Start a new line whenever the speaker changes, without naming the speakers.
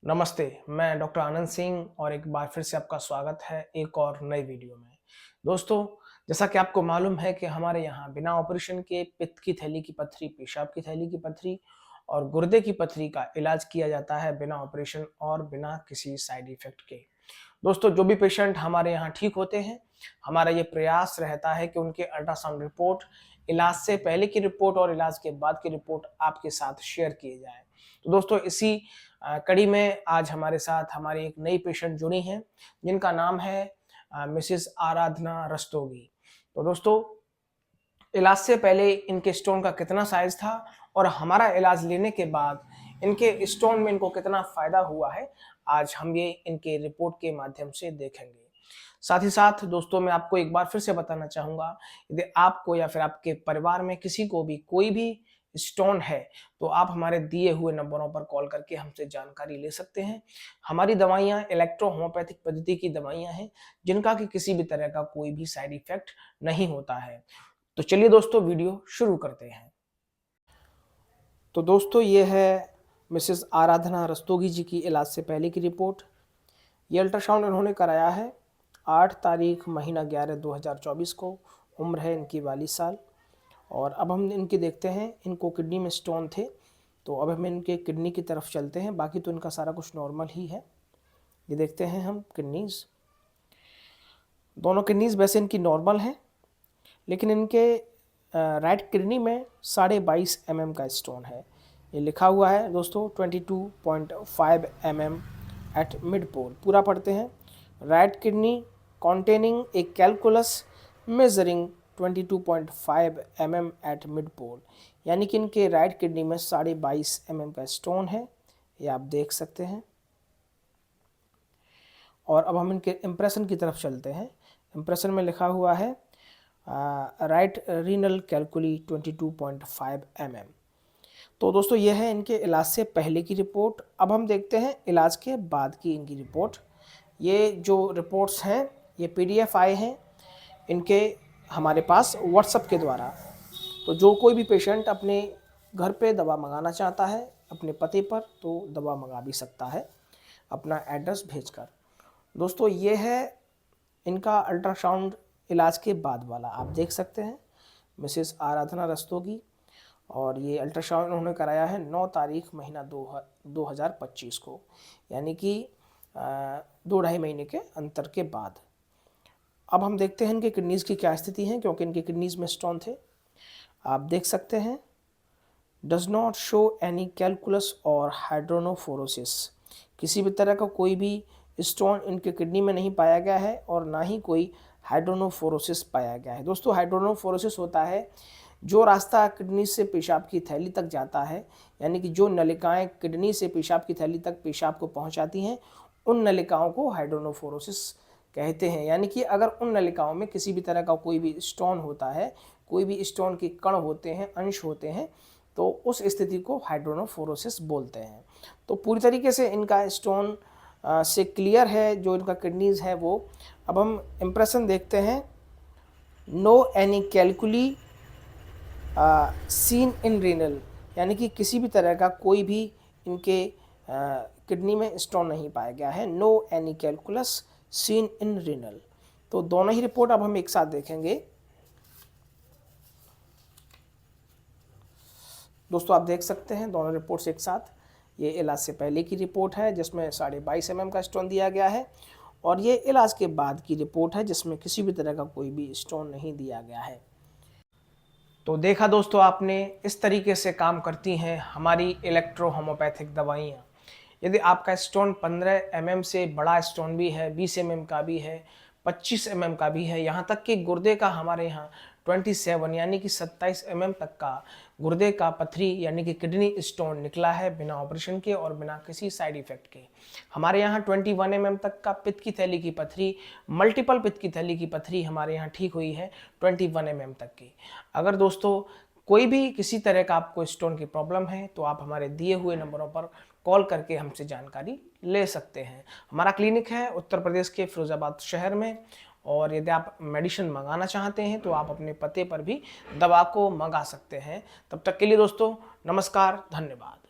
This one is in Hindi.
नमस्ते, मैं डॉक्टर आनंद सिंह और एक बार फिर से आपका स्वागत है एक और नई वीडियो में। दोस्तों, जैसा कि आपको मालूम है कि हमारे यहाँ बिना ऑपरेशन के पित्त की थैली की पत्थरी, पेशाब की थैली की पत्थरी और गुर्दे की पत्थरी का इलाज किया जाता है बिना ऑपरेशन और बिना किसी साइड इफेक्ट के। दोस्तों, जो भी पेशेंट हमारे यहाँ ठीक होते हैं, हमारा ये प्रयास रहता है कि उनके अल्ट्रासाउंड रिपोर्ट, इलाज से पहले की रिपोर्ट और इलाज के बाद की रिपोर्ट आपके साथ शेयर किए जाए। तो दोस्तों, इसी कड़ी में आज हमारे साथ हमारी एक नई पेशेंट जुड़ी हैं, जिनका नाम है मिसेस आराधना रस्तोगी। तो दोस्तों, इलाज से पहले इनके स्टोन का कितना साइज था और हमारा इलाज लेने के बाद इनके स्टोन में इनको कितना फायदा हुआ है, आज हम ये इनके रिपोर्ट के माध्यम से देखेंगे। साथ ही साथ दोस्तों, मैं आपको एक बार फिर से बताना चाहूंगा, यदि आपको या फिर आपके परिवार में किसी को भी कोई भी स्टोन है, तो आप हमारे दिए हुए नंबरों पर कॉल करके हमसे जानकारी ले सकते हैं। हमारी दवाइयाँ इलेक्ट्रो होम्योपैथिक पद्धति की दवाइयाँ हैं, जिनका कि किसी भी तरह का कोई भी साइड इफेक्ट नहीं होता है। तो चलिए दोस्तों, वीडियो शुरू करते हैं। तो दोस्तों, ये है मिसेस आराधना रस्तोगी जी की इलाज से पहले की रिपोर्ट। ये अल्ट्रासाउंड इन्होंने कराया है 8 तारीख महीना 11 2024 को। उम्र है इनकी 42 साल। और अब हम इनकी देखते हैं, इनको किडनी में स्टोन थे, तो अब हम इनके किडनी की तरफ चलते हैं। बाकी तो इनका सारा कुछ नॉर्मल ही है। ये देखते हैं हम किडनीज, दोनों किडनीज वैसे इनकी नॉर्मल हैं, लेकिन इनके राइट किडनी में 22.5 mm का स्टोन है। ये लिखा हुआ है दोस्तों 22.5 mm एट मिड पोल। पूरा पढ़ते हैं। Right kidney containing a calculus measuring 22.5 mm at mid pole, यानी कि इनके राइट किडनी में 22.5 mm का स्टोन है, ये आप देख सकते हैं। और अब हम इनके इम्प्रेशन की तरफ चलते हैं। इम्प्रेशन में लिखा हुआ है राइट रीनल कैलकुली 22.5 mm। तो दोस्तों, ये है इनके इलाज से पहले की रिपोर्ट। अब हम देखते हैं इलाज के बाद की इनकी रिपोर्ट। ये जो रिपोर्ट्स हैं, ये PDF आए हैं इनके हमारे पास व्हाट्सएप के द्वारा। तो जो कोई भी पेशेंट अपने घर पे दवा मंगाना चाहता है अपने पते पर, तो दवा मंगा भी सकता है अपना एड्रेस भेजकर। दोस्तों, ये है इनका अल्ट्रासाउंड इलाज के बाद वाला, आप देख सकते हैं, मिसेस आराधना रस्तोगी। और ये अल्ट्रासाउंड उन्होंने कराया है 9 तारीख महीना 2025 को, यानी कि 2-2.5 महीने के अंतर के बाद। अब हम देखते हैं इनके किडनीज़ की क्या स्थिति है, क्योंकि इनके किडनीज़ में स्टोन थे। आप देख सकते हैं, does not show any calculus और हाइड्रोनोफोरोसिस। किसी भी तरह का कोई भी स्टोन इनके किडनी में नहीं पाया गया है और ना ही कोई हाइड्रोनोफोरोसिस पाया गया है। दोस्तों, हाइड्रोनोफोरोसिस होता है जो रास्ता किडनी से पेशाब की थैली तक जाता है, यानी कि जो नलिकाएं किडनी से पेशाब की थैली तक पेशाब को पहुंचाती हैं, उन नलिकाओं को हाइड्रोनोफोरोसिस कहते हैं। यानी कि अगर उन नलिकाओं में किसी भी तरह का कोई भी स्टोन होता है, कोई भी स्टोन के कण होते हैं, अंश होते हैं, तो उस स्थिति को हाइड्रोनोफोरोसिस बोलते हैं। तो पूरी तरीके से इनका स्टोन से क्लियर है जो इनका किडनीज है वो। अब हम इम्प्रेशन देखते हैं। No any calculi seen in renal, यानी कि किसी भी तरह का कोई भी इनके किडनी में स्टोन नहीं पाया गया है। No any calculus seen in renal. तो दोनों ही रिपोर्ट अब हम एक साथ देखेंगे। दोस्तों, आप देख सकते हैं दोनों रिपोर्ट्स एक साथ। ये इलाज से पहले की रिपोर्ट है जिसमें 22.5 mm का स्टोन दिया गया है, और ये इलाज के बाद की रिपोर्ट है जिसमें किसी भी तरह का कोई भी स्टोन नहीं दिया गया है। तो देखा दोस्तों आपने, इस तरीके से काम करती हैं हमारी इलेक्ट्रो होम्योपैथिक दवाइयाँ। यदि आपका स्टोन 15 mm से बड़ा स्टोन भी है, 20 mm का भी है, 25 mm का भी है, यहाँ तक कि गुर्दे का हमारे यहाँ 27 यानी कि 27 mm तक का गुर्दे का पथरी यानी कि किडनी स्टोन निकला है बिना ऑपरेशन के और बिना किसी साइड इफेक्ट के। हमारे यहाँ 21 mm तक का पित्त की थैली की पथरी, मल्टीपल पित्त की थैली की पथरी हमारे यहाँ ठीक हुई है 21 mm तक की। अगर दोस्तों कोई भी किसी तरह का आपको स्टोन की प्रॉब्लम है, तो आप हमारे दिए हुए नंबरों पर कॉल करके हमसे जानकारी ले सकते हैं। हमारा क्लिनिक है उत्तर प्रदेश के फिरोजाबाद शहर में, और यदि आप मेडिसिन मंगाना चाहते हैं तो आप अपने पते पर भी दवा को मंगा सकते हैं। तब तक के लिए दोस्तों, नमस्कार, धन्यवाद।